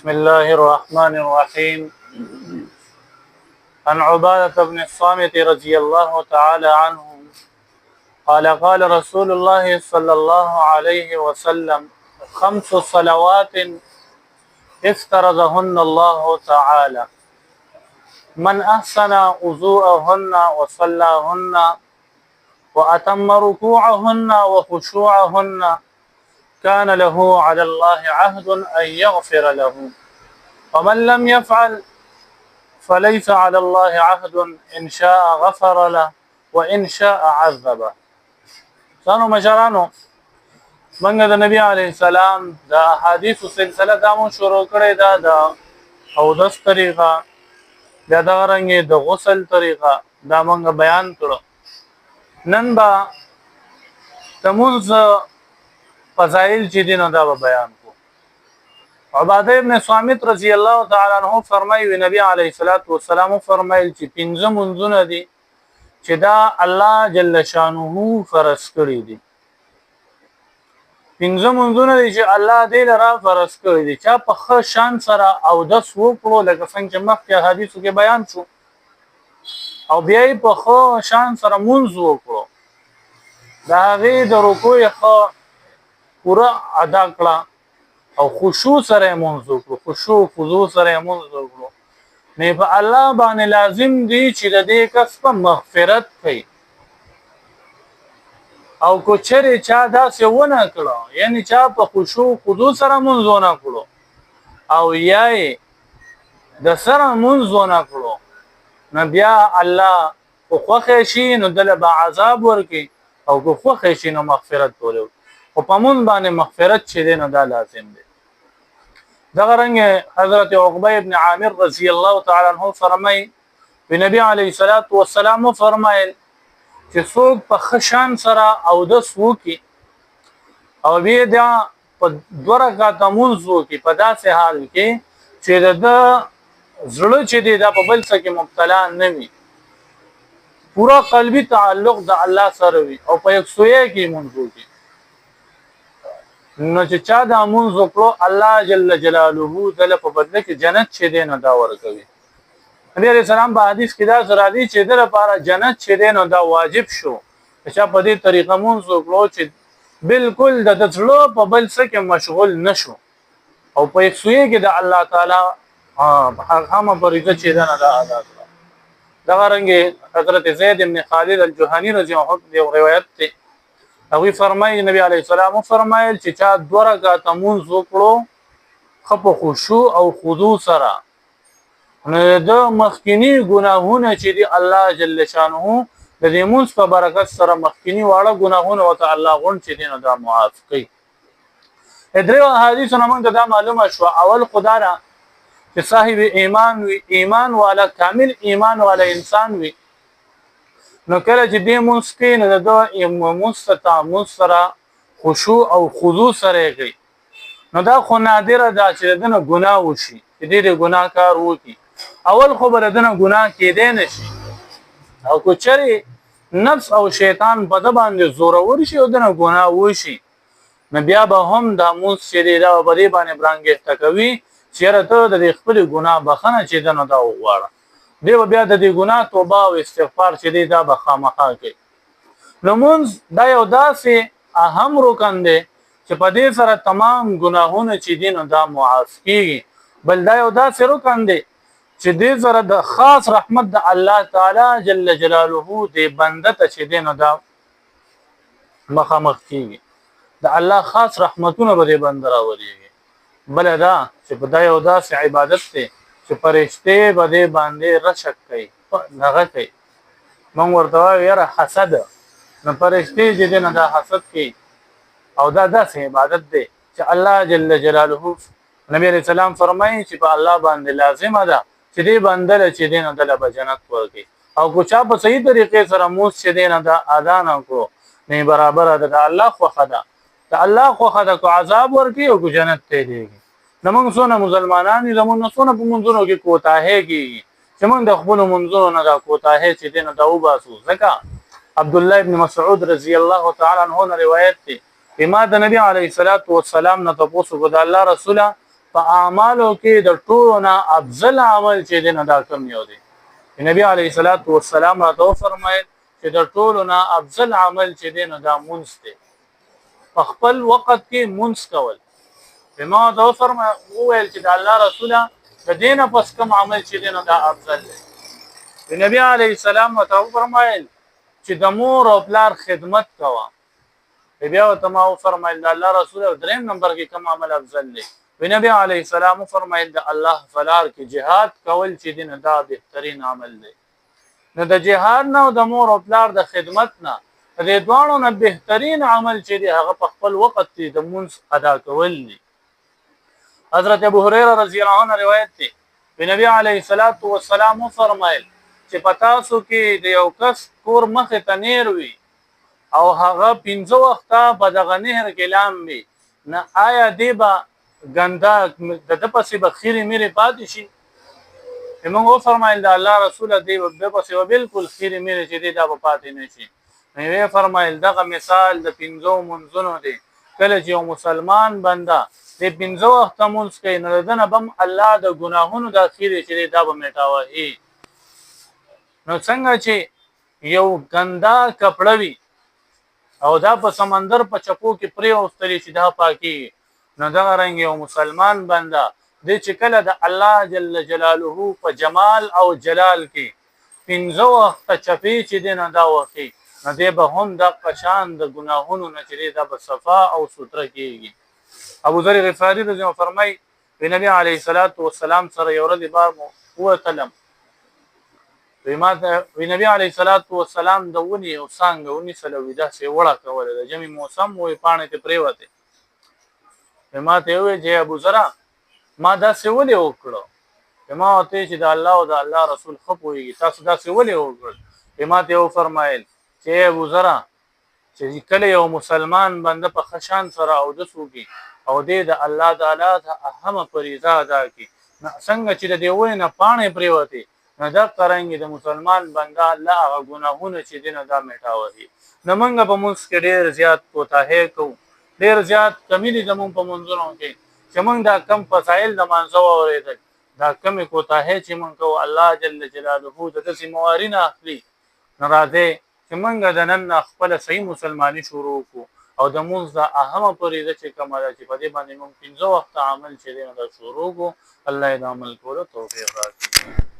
بسم الله الرحمن الرحيم. عن عبادة بن الصامت رضي الله تعالى عنه قال قال رسول الله صلى الله عليه وسلم: خمس صلوات افترضهن الله تعالى من أحسن وضوءهن وصلاهن وأتم ركوعهن وخشوعهن كان له على الله عهد أن يغفر له، ومن لم يفعل فليس على الله عهد إن شاء غفر له وإن شاء عذبه. سانو مشرانو منګه د نبی علی السلام د احادیث سلسله دامو شروع کړی دا د اودس طریقه بیا دا رنګ د غسل طریقه دا منګه بیان کړو. نن با تمونز فضائل چې دي نو دا بیان کو. عباده ابن صامت رضی الله تعالی عنہ فرمایي نبی علیه الصلاۃ والسلام فرمایل چې پنځه منځونه دي چې دا الله جل شانه فرض کړی دي. پنځه منځونه دي چې الله دې لرا فرض کړی دي. چا په ښه شان سره او د سو کړو لکه څنګه چې مخکې حدیثو کې بیان شو او بیا په ښه شان سره مونږ وکړو دا غي د رکوع ښه پورا ادا کړه او خشوع سره مونږ وکړو، خشوع خضوع سره مونږ وکړو. نه په الله باندې لازم دي چې د دې کس په مغفرت کوي او کو چره چا دا څه ونه کړو، یعنی چا په خشوع خضوع سره مونږ ونه کړو او یای د سره مونږ ونه کړو، نو بیا الله خو خوښ شي نو دله به عذاب ورکي او کو خوښ شي نو مغفرت ولو. او پمون باندې مغفرت چې دی نو دا لازم دی. دغه رنګ حضرت عقبه ابن عامر رضی الله تعالی عنہ فرمای په نبی علیه الصلاۃ والسلام فرمایل چې څوک په خشان سره او د سوکي او بیا دا په دوه رکعات منځو کې په داسې حال کې چې د زړه چې دی دا په بل څه کې مبتلا نه وي، پورا قلبي تعلق د الله سره وي او په یک سویه کې منځو کې نو چې چا د امون وکړو الله جل جلاله دل په بدله کې جنت چې دی نو دا ورکوي. نبی علیہ السلام په حدیث کې دا سره دی چې د لپاره جنت چې دی نو دا واجب شو چې په دې طریقه مون وکړو چې بالکل د ځړو په بل څه کې مشغول نشو او په یک سویه کې د الله تعالی هغه پرېږه چې دا نه ادا کړه. دا رنګ حضرت زید بن خالد الجهنی رضی الله عنه یو روایت ته او فرمایي نبی علیه السلام فرمایل چې چا دوه رکعات مونږ وکړو خپ خشوع او خضوع سره نو د مخکینی ګناهونه چې دی الله جل شانه د دې مونږ په برکت سره مخکینی واړه ګناهونه او تعالی غون چې دی نو دا معاف کوي. درې حدیث نو موږ دا معلومه شو. اول خدای چې صاحب ایمان وي، ایمان والا کامل ایمان والا انسان وي، نو کله چې دې مونږ کې نه د مستطا خشوع او خضوع سره کوي نو دا خو نادره ده چې دنه ګناه وشي چې دې ګناه کار وکي. اول خو بل دنه ګناه کې دی نشي او کو چری نفس او شیطان په د باندې زور ورشي او دنه ګناه وشي نو بیا به هم د مونږ چې دا په دې باندې برانګه تکوي چیرې ته د خپل ګناه بخنه چې دنه دا وغواړه دیو بیا د دې ګناه توبه او استغفار چې دی دا به خامخا کوي. نو مونږ دا یو داسې اهم رکن دی چې په دې سره تمام ګناهونه چې دي نو دا معاف کیږي. بل دا یو داسې رکن دی چې دې سره د خاص رحمت د الله تعالی جل جلاله دې بنده ته چې دی نو دا مخامخ کیږي، د الله خاص رحمتونه به دې بنده راوړي. بل دا چې په دا یو داسې عبادت دی چې فرشته به دې باندې رشک کوي نغه کوي. مونږ ورته یاره حسد نو فرشته چې دې نه دا حسد کوي او دا داسې عبادت دی چې الله جل جلاله نبی علیہ السلام فرمایي چې په الله باندې لازمه ده چې دې بنده چې دې نه دله به جنت ورکړي او کو چا په صحیح طریقې سره موږ چې دې نه دا اذان کړو نه برابر ده د الله خوښه ده، د الله خوښه ده کو عذاب ورکړي او کو جنت ته دیږي. نمنګ سونه مسلمانان زمون سونه په منځونو کې کوتاهه کیږي چې موږ د خپل منځونو نه دا کوتاهه چې دین دا وباسو. ځکه عبد الله ابن مسعود رضی الله تعالی عنہ روایت دی ما د نبی علیه الصلاۃ والسلام نه تاسو کو د الله رسوله په اعمالو کې د ټولو نه افضل عمل چې دی نو دا کوم یو دی؟ نبی علیه الصلاۃ والسلام راته فرمایل چې د ټولو نه افضل عمل چې دی نو دا مونځ دی. په خپل وخت کې مونځ کول. ما دا وویل چې د الله رسوله د دینه پس کوم عمل چې دی نو دا افضل دی. نبی علیه السلام راته فرمایل چې د مور او پلار خدمت کوه. بیا ورته ما فرمایل د الله رسول دریم نمبر کې کوم عمل افضل دی؟ نبی علیه السلام فرمایل د الله فلار کې جهاد کول چې دی نو دا بهترین عمل دی. نو د جهاد نه او د مور او پلار د خدمت نه د دواړو نه بهترین عمل چې دی هغه په خپل وخت کې د مونځ ادا کول دی. حضرت ابو هريره رضی الله عنه روایت دی نبی علیه الصلاۃ والسلام فرمایل چې پتاسو کې د یو کس کور مخ ته نیر وي او هغه 15 وخته په دغه نهر کې لام وي، نه آیا دی به ګنده د پسې به خیرې میرې پاتې شي؟ موږ فرمایل د الله رسول دی د پسې به بالکل خیرې میرې چې دی دا به پاتې نه شي. نو فرمایل دغه مثال د 15 منځونو دی. کله چې یو مسلمان بنده د 15 وخته مونځ کوي نو دنه بم الله د ګناهونو د خیرې چې دی دا به میټاوي. نو څنګه چې یو ګنده کپړه وي او دا په سمندر په چپو کې پرې اوستلی چې دا پاکي، نو دغه رنګ یو مسلمان بنده دی چې کله د الله جل جلاله په جمال او جلال کې 15 وخته چپې چې دی نو دا وخي، نو دی به هم د قشان د ګناهونو نه چې دی دا به صفا او ستره کېږي. ابو ذر غفاری رضی الله فرمای نبی علیه الصلاۃ والسلام سره یو ورځ بار وتلم نبی علیه الصلاۃ والسلام د ونی او څنګه ونی سره ودا سي وړه کوله د جمی موسم وې پانه ته پریوته. ما ته وی چې ابو ذر ما دا څه ولې وکړو؟ ما ته چې د الله او د الله رسول خپويږي تاسو دا څه ولې وکړل؟ ما ته فرمایل چې ابو ذر چې کله یو مسلمان بنده په خشان سره او د سوګي او د الله تعالی ته اهم فریضه ادا کی، څنګه چې د دیوې نه پانه پریوته نو دا قرانګي د مسلمان بنده الله هغه ګناهونه چې دینه دا میټاوي. نو موږ په موږ کې ډېر زیات کوتاهی کوو، ډېر زیات کمی دي زموږ په منځونو کې چې موږ دا کم فضایل د مانځو اورېدل، دا کمی کوتاهی چې موږ کوو الله جل جلاله د دې موارینه اخلي. نو راځي چې موږ د نن خپل صحیح مسلمانی شروع کو او د موږ د اهمه فریضه چې کومه ده چې په دې باندې موږ 15 وخت عمل چې دی دا شروع کو. الله دې عمل کولو توفیق راکړي.